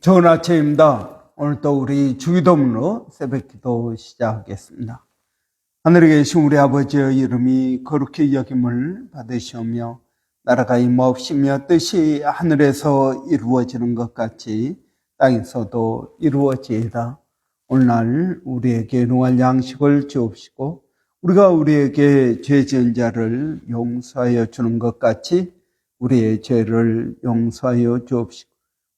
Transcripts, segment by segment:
좋은 아침입니다. 오늘 또 우리 주기도문으로 새벽기도 시작하겠습니다. 하늘에 계신 우리 아버지의 이름이 거룩히 여김을 받으시오며 나라가 임하옵시며 뜻이 하늘에서 이루어지는 것 같이 땅에서도 이루어지이다. 오늘날 우리에게 일용할 양식을 주옵시고 우리가 우리에게 죄 지은 자를 용서하여 주는 것 같이 우리의 죄를 용서하여 주옵시고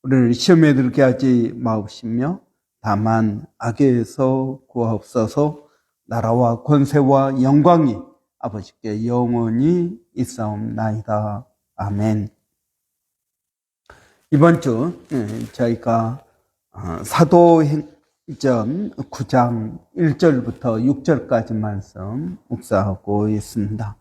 우리를 시험에 들게 하지 마옵시며 다만 악에서 구하옵소서. 나라와 권세와 영광이 아버지께 영원히 있사옵나이다. 아멘. 이번 주 저희가 사도행전 9장 1절부터 6절까지 말씀 묵상하고 있습니다.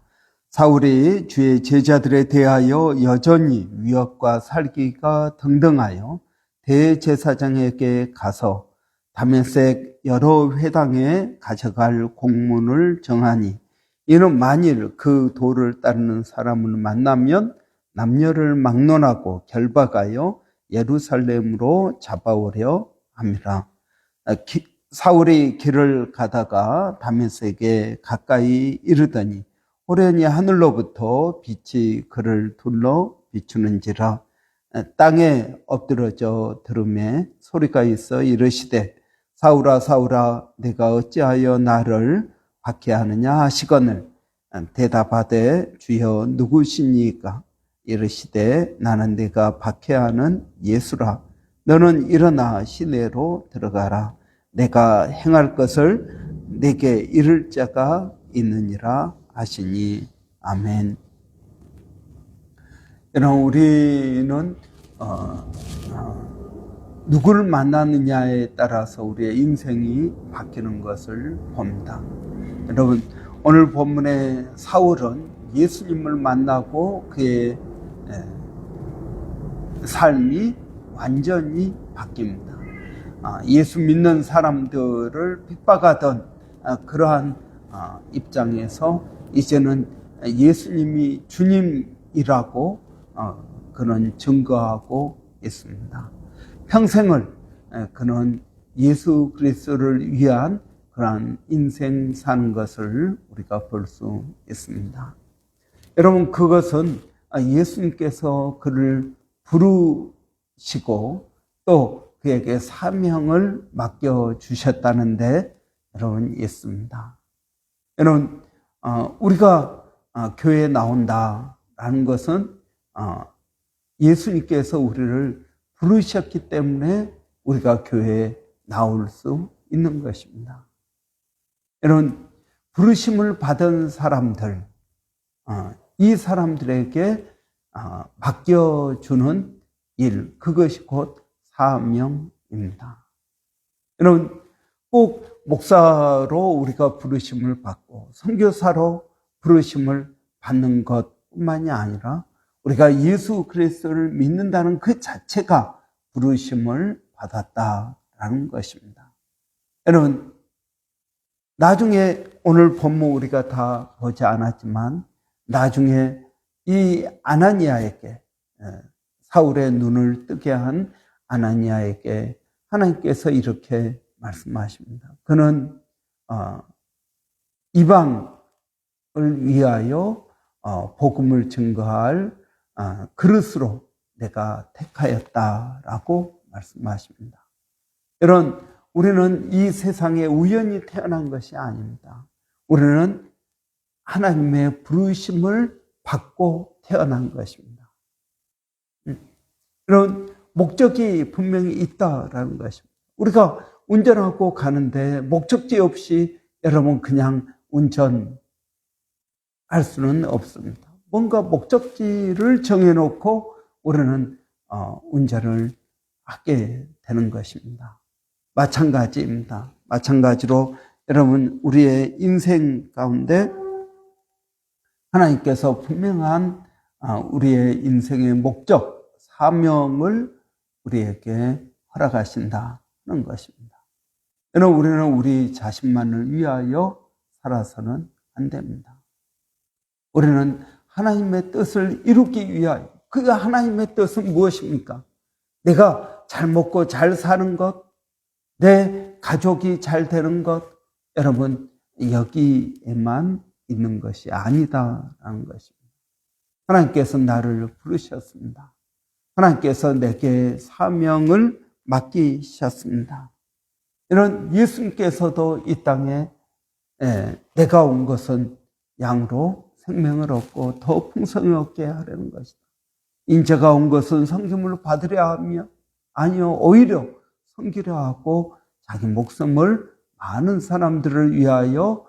사울이 주의 제자들에 대하여 여전히 위협과 살기가 등등하여 대제사장에게 가서 다메섹 여러 회당에 가져갈 공문을 정하니 이는 만일 그 도를 따르는 사람을 만나면 남녀를 막론하고 결박하여 예루살렘으로 잡아오려 함이라. 사울이 길을 가다가 다메섹에 가까이 이르더니 호련히 하늘로부터 빛이 그를 둘러 비추는지라. 땅에 엎드러져 들음에 소리가 있어 이르시되 사울아 사울아 내가 어찌하여 나를 박해하느냐 하시거늘 대답하되 주여 누구시니까? 이르시되 나는 네가 박해하는 예수라. 너는 일어나 시내로 들어가라. 내가 행할 것을 네게 이를 자가 있느니라 하시니. 아멘. 여러분, 우리는 누구를 만나느냐에 따라서 우리의 인생이 바뀌는 것을 봅니다. 여러분, 오늘 본문의 사울은 예수님을 만나고 그의 삶이 완전히 바뀝니다. 예수 믿는 사람들을 핍박하던 그러한 입장에서 이제는 예수님이 주님이라고 그는 증거하고 있습니다. 평생을 그는 예수 그리스도를 위한 그러한 인생 사는 것을 우리가 볼 수 있습니다. 여러분, 그것은 예수님께서 그를 부르시고 또 그에게 사명을 맡겨주셨다는데 여러분 있습니다. 여러분, 우리가 교회에 나온다라는 것은 예수님께서 우리를 부르셨기 때문에 우리가 교회에 나올 수 있는 것입니다. 여러분, 부르심을 받은 사람들, 이 사람들에게 맡겨주는 일, 그것이 곧 사명입니다. 여러분, 꼭 목사로 우리가 부르심을 받고 선교사로 부르심을 받는 것뿐만이 아니라 우리가 예수 그리스도를 믿는다는 그 자체가 부르심을 받았다라는 것입니다. 여러분, 나중에 오늘 본문 우리가 다 보지 않았지만 나중에 이 아나니아에게, 사울의 눈을 뜨게 한 아나니아에게 하나님께서 이렇게 말씀하십니다. 그는 이방을 위하여 복음을 증거할 그릇으로 내가 택하였다라고 말씀하십니다. 여러분, 우리는 이 세상에 우연히 태어난 것이 아닙니다. 우리는 하나님의 부르심을 받고 태어난 것입니다. 이런 목적이 분명히 있다라는 것입니다. 우리가 운전하고 가는데 목적지 없이 여러분 그냥 운전할 수는 없습니다. 뭔가 목적지를 정해놓고 우리는 운전을 하게 되는 것입니다. 마찬가지입니다. 마찬가지로 여러분, 우리의 인생 가운데 하나님께서 분명한 우리의 인생의 목적, 사명을 우리에게 허락하신다는 것입니다. 여러분, 우리는 우리 자신만을 위하여 살아서는 안 됩니다. 우리는 하나님의 뜻을 이루기 위하여, 그 하나님의 뜻은 무엇입니까? 내가 잘 먹고 잘 사는 것, 내 가족이 잘 되는 것, 여러분 여기에만 있는 것이 아니다라는 것입니다. 하나님께서 나를 부르셨습니다. 하나님께서 내게 사명을 맡기셨습니다. 이런 예수님께서도 이 땅에 내가 온 것은 양으로 생명을 얻고 더 풍성히 얻게 하려는 것이다. 인자가 온 것은 섬김을 받으려 하며 아니요 오히려 섬기려 하고 자기 목숨을 많은 사람들을 위하여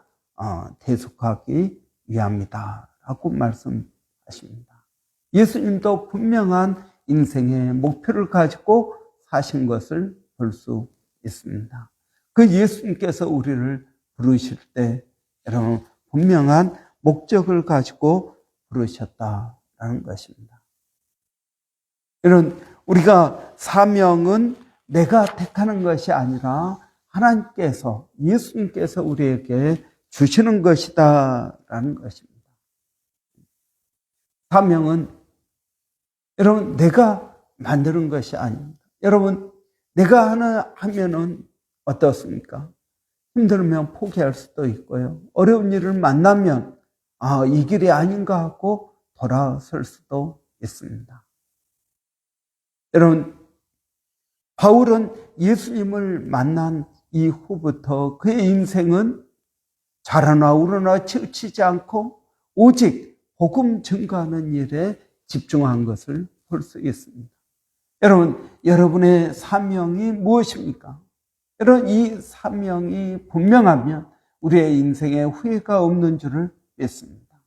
대속하기 위함이다 라고 말씀하십니다. 예수님도 분명한 인생의 목표를 가지고 사신 것을 볼 수 있습니다. 그 예수님께서 우리를 부르실 때 여러분 분명한 목적을 가지고 부르셨다라는 것입니다. 이런 우리가 사명은 내가 택하는 것이 아니라 하나님께서 예수님께서 우리에게 주시는 것이다라는 것입니다. 사명은 여러분 내가 만드는 것이 아닙니다. 여러분 내가 하면은 어떻습니까? 힘들면 포기할 수도 있고요. 어려운 일을 만나면 이 길이 아닌가 하고 돌아설 수도 있습니다. 여러분 바울은 예수님을 만난 이후부터 그의 인생은 좌로나 우로나 치우치지 않고 오직 복음 증거하는 일에 집중한 것을 볼 수 있습니다. 여러분, 여러분의 사명이 무엇입니까? 여러분, 이 사명이 분명하면 우리의 인생에 후회가 없는 줄을 믿습니다.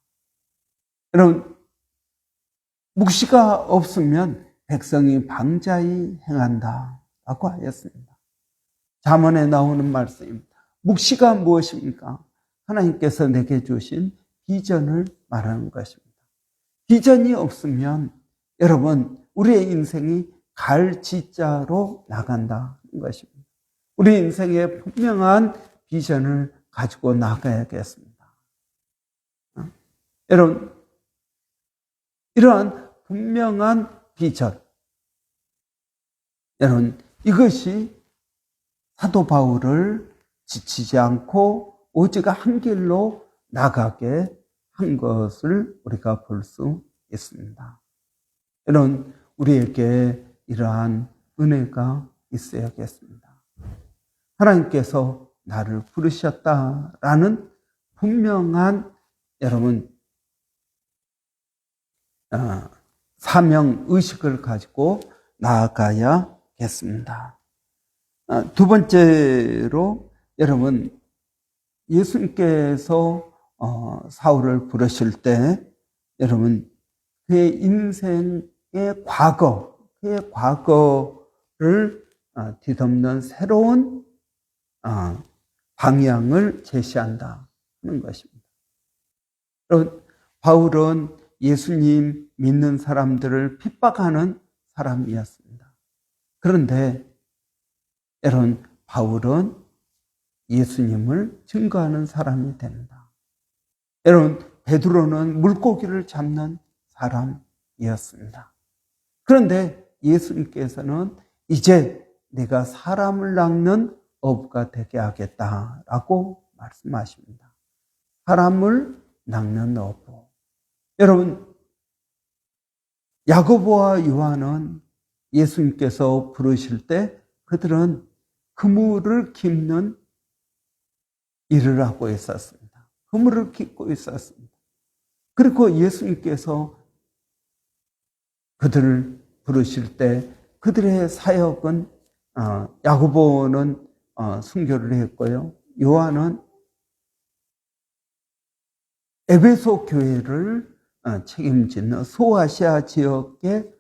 여러분, 묵시가 없으면 백성이 방자히 행한다 라고 하였습니다. 잠언에 나오는 말씀입니다. 묵시가 무엇입니까? 하나님께서 내게 주신 비전을 말하는 것입니다. 비전이 없으면 여러분 우리의 인생이 갈지자로 나간다는 것입니다. 우리 인생에 분명한 비전을 가지고 나가야겠습니다. 여러분 이러한 분명한 비전, 여러분 이것이 사도 바울을 지치지 않고 오직 한 길로 나가게 한 것을 우리가 볼 수 있습니다. 여러분 우리에게 이러한 은혜가 있어야겠습니다. 하나님께서 나를 부르셨다라는 분명한 여러분 사명 의식을 가지고 나아가야겠습니다. 두 번째로 여러분 예수님께서 사울을 부르실 때 여러분 그의 인생의 과거, 그의 과거를 뒤덮는 새로운 방향을 제시한다는 것입니다. 여러분 바울은 예수님 믿는 사람들을 핍박하는 사람이었습니다. 그런데 여러분 바울은 예수님을 증거하는 사람이 됩니다. 여러분 베드로는 물고기를 잡는 사람이었습니다. 그런데 예수님께서는 이제 내가 사람을 낚는 어부가 되게 하겠다라고 말씀하십니다. 사람을 낚는 어부. 여러분 야고보와 요한은 예수님께서 부르실 때 그들은 그물을 깁는 일을 하고 있었습니다. 그물을 깁고 있었습니다. 그리고 예수님께서 그들을 부르실 때 그들의 사역은 야고보는 순교를 했고요. 요한은 에베소 교회를 책임지는 소아시아 지역에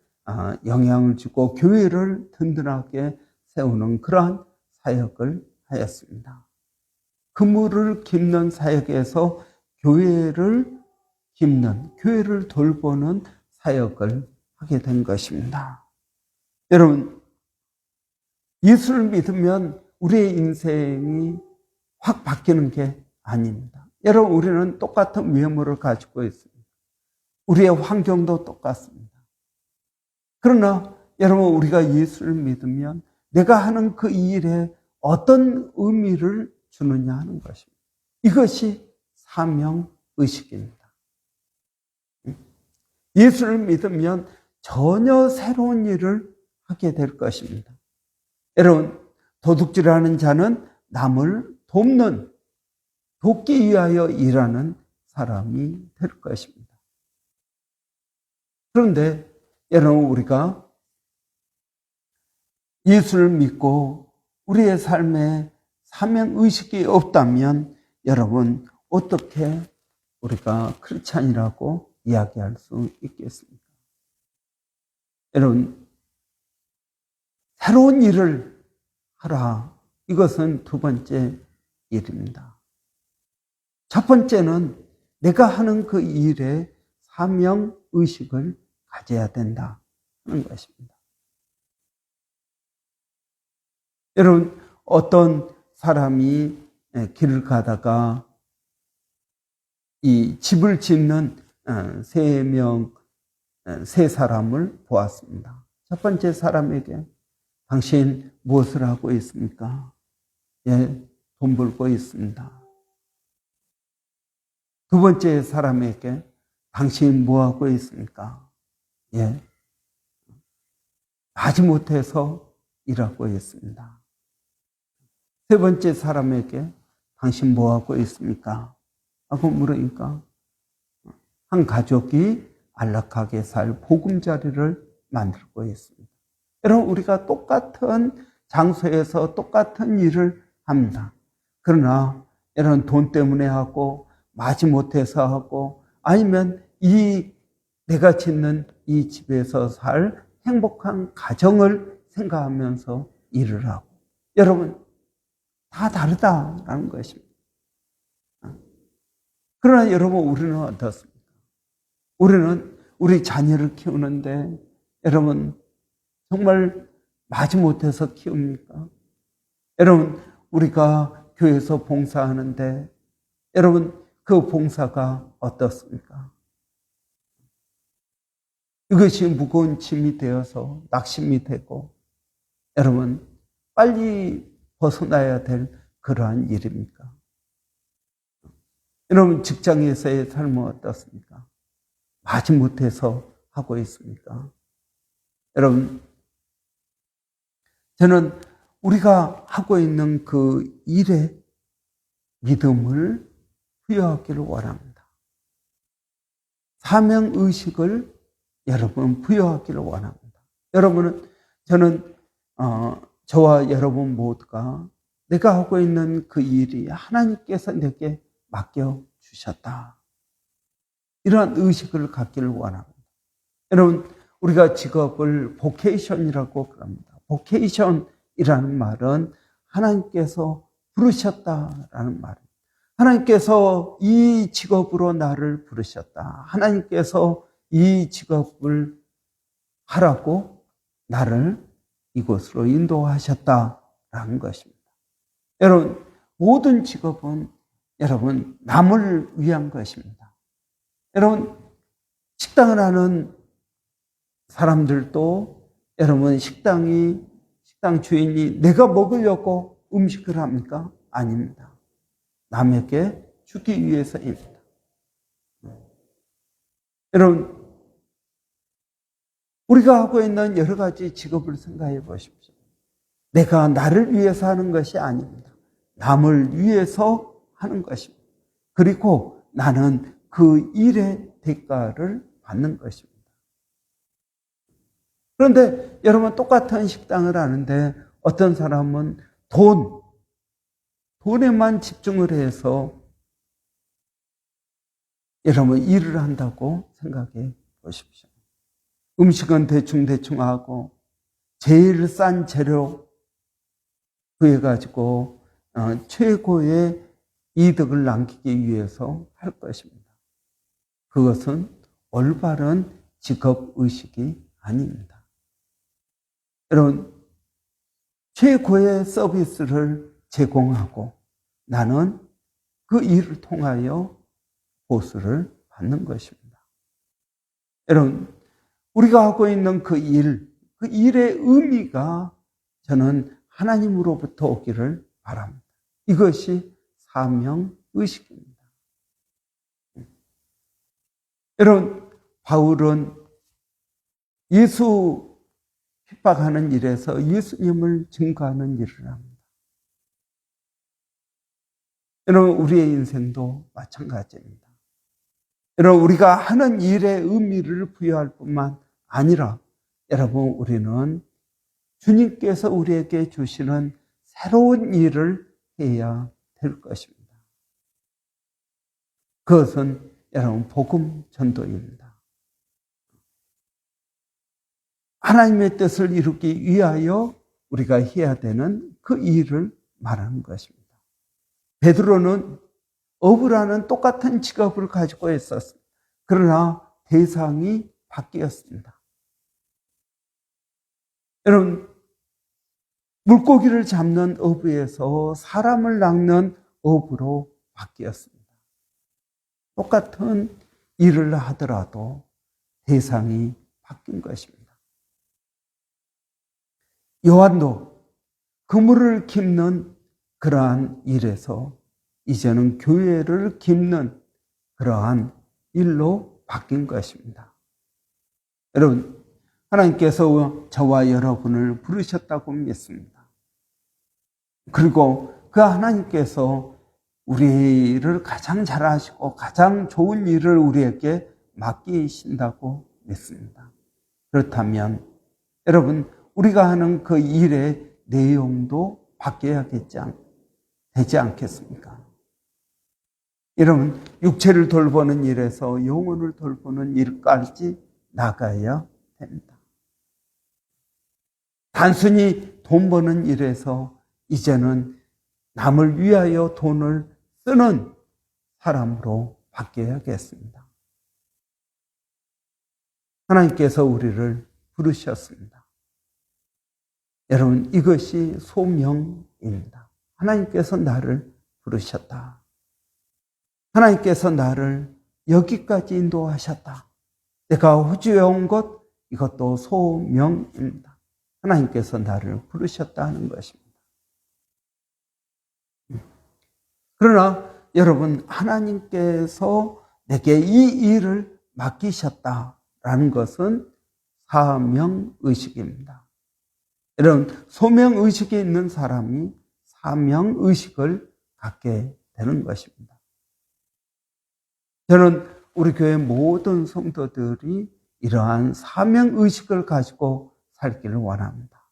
영향을 주고 교회를 든든하게 세우는 그러한 사역을 하였습니다. 그물을 깁는 사역에서 교회를 깁는, 교회를 돌보는 사역을 하게 된 것입니다. 여러분, 예수를 믿으면 우리의 인생이 확 바뀌는 게 아닙니다. 여러분, 우리는 똑같은 외모를 가지고 있습니다. 우리의 환경도 똑같습니다. 그러나 여러분, 우리가 예수를 믿으면 내가 하는 그 일에 어떤 의미를 주느냐 하는 것입니다. 이것이 사명의식입니다. 예수를 믿으면 전혀 새로운 일을 하게 될 것입니다. 여러분, 도둑질하는 자는 남을 돕기 위하여 일하는 사람이 될 것입니다. 그런데 여러분, 우리가 예수를 믿고 우리의 삶에 사명의식이 없다면 여러분, 어떻게 우리가 크리스찬이라고 이야기할 수 있겠습니까? 여러분, 새로운 일을 하라. 이것은 두 번째 일입니다. 첫 번째는 내가 하는 그 일에 사명의식을 가져야 된다 하는 것입니다. 여러분, 어떤 사람이 길을 가다가 이 집을 짓는 세 사람을 보았습니다. 첫 번째 사람에게 당신 무엇을 하고 있습니까? 예, 돈 벌고 있습니다. 두 번째 사람에게 당신 뭐 하고 있습니까? 예, 마지못해서 일하고 있습니다. 세 번째 사람에게 당신 뭐 하고 있습니까? 하고 물으니까 한 가족이 안락하게 살 보금자리를 만들고 있습니다. 여러분, 우리가 똑같은 장소에서 똑같은 일을 합니다. 그러나 여러분, 돈 때문에 하고 마지못해서 하고 아니면 내가 짓는 이 집에서 살 행복한 가정을 생각하면서 일을 하고, 여러분, 다 다르다라는 것입니다. 그러나 여러분, 우리는 어떻습니까? 우리는 우리 자녀를 키우는데 여러분, 정말 마지못해서 키웁니까? 여러분, 우리가 교회에서 봉사하는데 여러분, 그 봉사가 어떻습니까? 이것이 무거운 짐이 되어서 낙심이 되고 여러분, 빨리 벗어나야 될 그러한 일입니까? 여러분, 직장에서의 삶은 어떻습니까? 마지못해서 하고 있습니까? 여러분, 저는 우리가 하고 있는 그 일에 믿음을 부여하기를 원합니다. 사명의식을 여러분 부여하기를 원합니다. 저는 저와 여러분 모두가 내가 하고 있는 그 일이 하나님께서 내게 맡겨주셨다. 이러한 의식을 갖기를 원합니다. 여러분, 우리가 직업을 보케이션이라고 그럽니다. 보케이션이라는 말은 하나님께서 부르셨다라는 말입니다. 하나님께서 이 직업으로 나를 부르셨다. 하나님께서 이 직업을 하라고 나를 이곳으로 인도하셨다라는 것입니다. 여러분, 모든 직업은 여러분 남을 위한 것입니다. 여러분, 식당을 하는 사람들도 여러분 식당 주인이 내가 먹으려고 음식을 합니까? 아닙니다. 남에게 주기 위해서입니다. 여러분, 우리가 하고 있는 여러 가지 직업을 생각해 보십시오. 내가 나를 위해서 하는 것이 아닙니다. 남을 위해서 하는 것입니다. 그리고 나는 그 일의 대가를 받는 것입니다. 그런데 여러분, 똑같은 식당을 하는데 어떤 사람은 돈에만 집중을 해서 여러분 일을 한다고 생각해 보십시오. 음식은 대충 하고 제일 싼 재료 구해가지고 최고의 이득을 남기기 위해서 할 것입니다. 그것은 올바른 직업의식이 아닙니다. 여러분, 최고의 서비스를 제공하고 나는 그 일을 통하여 보수를 받는 것입니다. 여러분, 우리가 하고 있는 그 일, 그 일의 의미가 저는 하나님으로부터 오기를 바랍니다. 이것이 사명의식입니다. 여러분, 바울은 예수 핍박하는 일에서 예수님을 증거하는 일을 합니다. 여러분, 우리의 인생도 마찬가지입니다. 여러분, 우리가 하는 일의 의미를 부여할 뿐만 아니라 여러분, 우리는 주님께서 우리에게 주시는 새로운 일을 해야 될 것입니다. 그것은 여러분, 복음 전도입니다. 하나님의 뜻을 이루기 위하여 우리가 해야 되는 그 일을 말하는 것입니다. 베드로는 어부라는 똑같은 직업을 가지고 있었습니다. 그러나 대상이 바뀌었습니다. 여러분, 물고기를 잡는 어부에서 사람을 낚는 어부로 바뀌었습니다. 똑같은 일을 하더라도 대상이 바뀐 것입니다. 요한도 그물을 깁는 그러한 일에서 이제는 교회를 깁는 그러한 일로 바뀐 것입니다. 여러분, 하나님께서 저와 여러분을 부르셨다고 믿습니다. 그리고 그 하나님께서 우리를 가장 잘 아시고 가장 좋은 일을 우리에게 맡기신다고 믿습니다. 그렇다면 여러분, 우리가 하는 그 일의 내용도 바뀌어야겠지 되지 않겠습니까? 여러분, 육체를 돌보는 일에서 영혼을 돌보는 일까지 나가야 됩니다. 단순히 돈 버는 일에서 이제는 남을 위하여 돈을 쓰는 사람으로 바뀌어야겠습니다. 하나님께서 우리를 부르셨습니다. 여러분, 이것이 소명입니다. 하나님께서 나를 부르셨다. 하나님께서 나를 여기까지 인도하셨다. 내가 호주에 온 것, 이것도 소명입니다. 하나님께서 나를 부르셨다 하는 것입니다. 그러나 여러분, 하나님께서 내게 이 일을 맡기셨다라는 것은 사명의식입니다. 여러분, 소명의식이 있는 사람이 사명의식을 갖게 되는 것입니다. 저는 우리 교회 모든 성도들이 이러한 사명의식을 가지고 살기를 원합니다.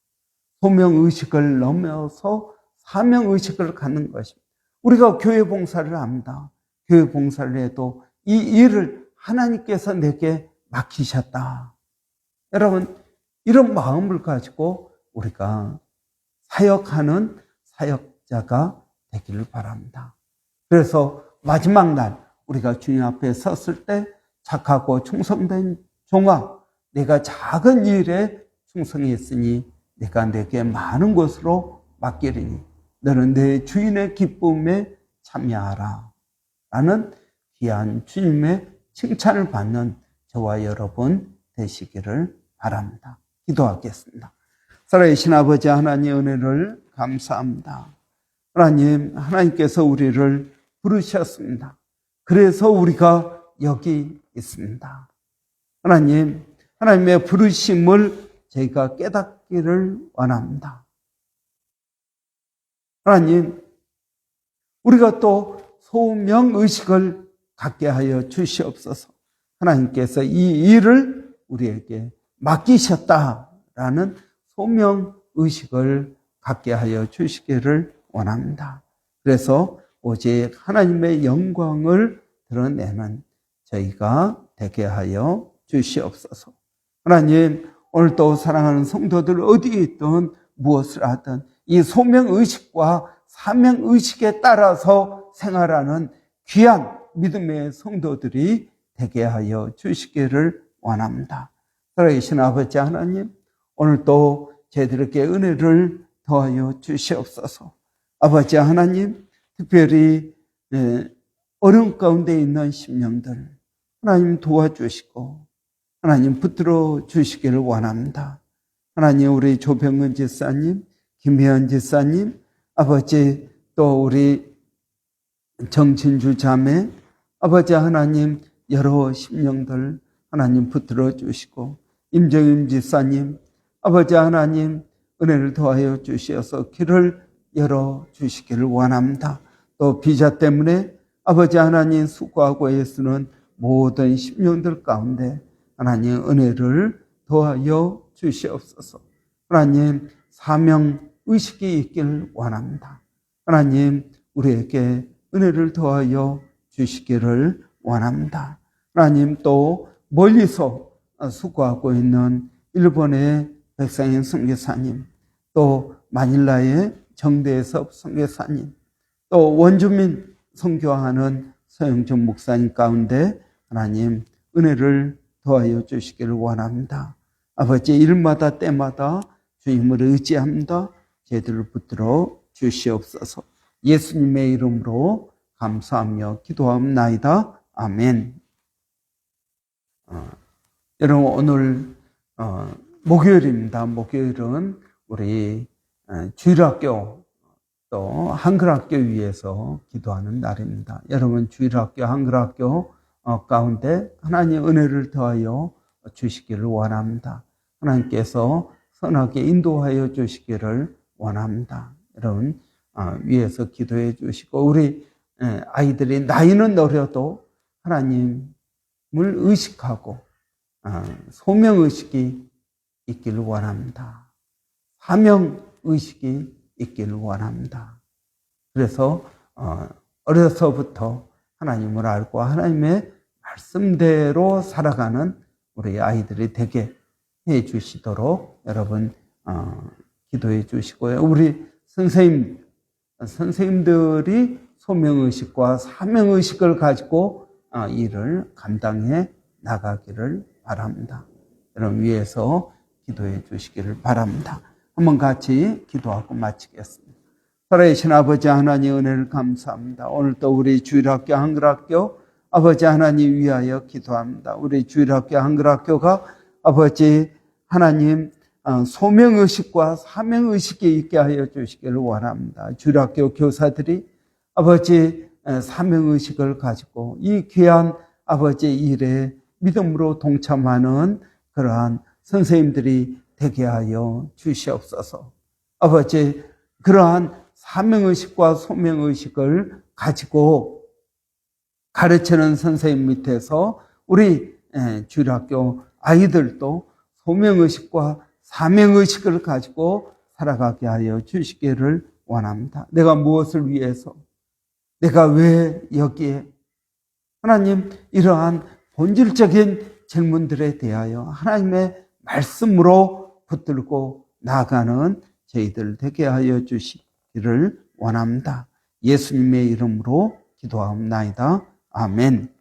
소명의식을 넘어서 사명의식을 갖는 것입니다. 우리가 교회 봉사를 합니다. 교회 봉사를 해도 이 일을 하나님께서 내게 맡기셨다. 여러분, 이런 마음을 가지고 우리가 사역하는 사역자가 되기를 바랍니다. 그래서 마지막 날 우리가 주님 앞에 섰을 때 착하고 충성된 종아, 내가 작은 일에 충성했으니 내가 내게 많은 것으로 맡기리니 너는 내 주인의 기쁨에 참여하라 라는 귀한 주님의 칭찬을 받는 저와 여러분 되시기를 바랍니다. 기도하겠습니다. 살아계신 아버지 하나님, 은혜를 감사합니다. 하나님, 하나님께서 우리를 부르셨습니다. 그래서 우리가 여기 있습니다. 하나님, 하나님의 부르심을 저희가 깨닫기를 원합니다. 하나님, 우리가 또 소명의식을 갖게 하여 주시옵소서. 하나님께서 이 일을 우리에게 맡기셨다라는 소명의식을 갖게 하여 주시기를 원합니다. 그래서 오직 하나님의 영광을 드러내는 저희가 되게 하여 주시옵소서. 하나님, 오늘도 사랑하는 성도들 어디에 있든 무엇을 하든 이 소명의식과 사명의식에 따라서 생활하는 귀한 믿음의 성도들이 되게 하여 주시기를 원합니다. 살아계신 아버지 하나님, 오늘도 저희들에게 은혜를 더하여 주시옵소서. 아버지 하나님, 특별히 어려운 가운데 있는 심령들 하나님 도와주시고 하나님 붙들어 주시기를 원합니다. 하나님 우리 조병근 집사님, 김혜연 집사님, 아버지 또 우리 정진주 자매, 아버지 하나님 여러 심령들 하나님 붙들어 주시고 임정임 집사님, 아버지 하나님 은혜를 더하여 주시어서 길을 열어 주시기를 원합니다. 또 비자 때문에 아버지 하나님 수고하고 애쓰는 모든 심령들 가운데 하나님 은혜를 더하여 주시옵소서. 하나님 사명의식이 있기를 원합니다. 하나님 우리에게 은혜를 더하여 주시기를 원합니다. 하나님 또 멀리서 수고하고 있는 일본의 백상현 선교사님, 또 마닐라의 정대섭 선교사님, 또 원주민 선교하는 서영준 목사님 가운데 하나님 은혜를 더하여 주시기를 원합니다. 아버지 일마다 때마다 주님을 의지합니다. 저희들을 붙들어 주시옵소서. 예수님의 이름으로 감사하며 기도합나이다. 아멘. 여러분 오늘 목요일입니다. 목요일은 우리 주일학교 또 한글학교 위해서 기도하는 날입니다. 여러분 주일학교 한글학교 가운데 하나님 은혜를 더하여 주시기를 원합니다. 하나님께서 선하게 인도하여 주시기를 원합니다. 여러분 위에서 기도해 주시고 우리 아이들이 나이는 어려도 하나님을 의식하고 소명의식이 있기를 원합니다. 사명의식이 있기를 원합니다. 그래서 어려서부터 하나님을 알고 하나님의 말씀대로 살아가는 우리 아이들이 되게 해 주시도록 여러분 기도해 주시고요. 우리 선생님들이 소명의식과 사명의식을 가지고 일을 감당해 나가기를 바랍니다. 여러분 위해서 기도해 주시기를 바랍니다. 한번 같이 기도하고 마치겠습니다. 살아계신 아버지 하나님 은혜를 감사합니다. 오늘 또 우리 주일학교 한글학교 아버지 하나님 위하여 기도합니다. 우리 주일학교 한글학교가 아버지 하나님 소명의식과 사명의식이 있게 하여 주시기를 원합니다. 주일학교 교사들이 아버지 사명의식을 가지고 이 귀한 아버지 일에 믿음으로 동참하는 그러한 선생님들이 되게 하여 주시옵소서. 아버지 그러한 사명의식과 소명의식을 가지고 가르치는 선생님 밑에서 우리 주일학교 아이들도 소명의식과 사명의식을 가지고 살아가게 하여 주시기를 원합니다. 내가 무엇을 위해서, 내가 왜 여기에, 하나님 이러한 본질적인 질문들에 대하여 하나님의 말씀으로 붙들고 나아가는 저희들 되게 하여 주시기를 원합니다. 예수님의 이름으로 기도하옵나이다. 아멘.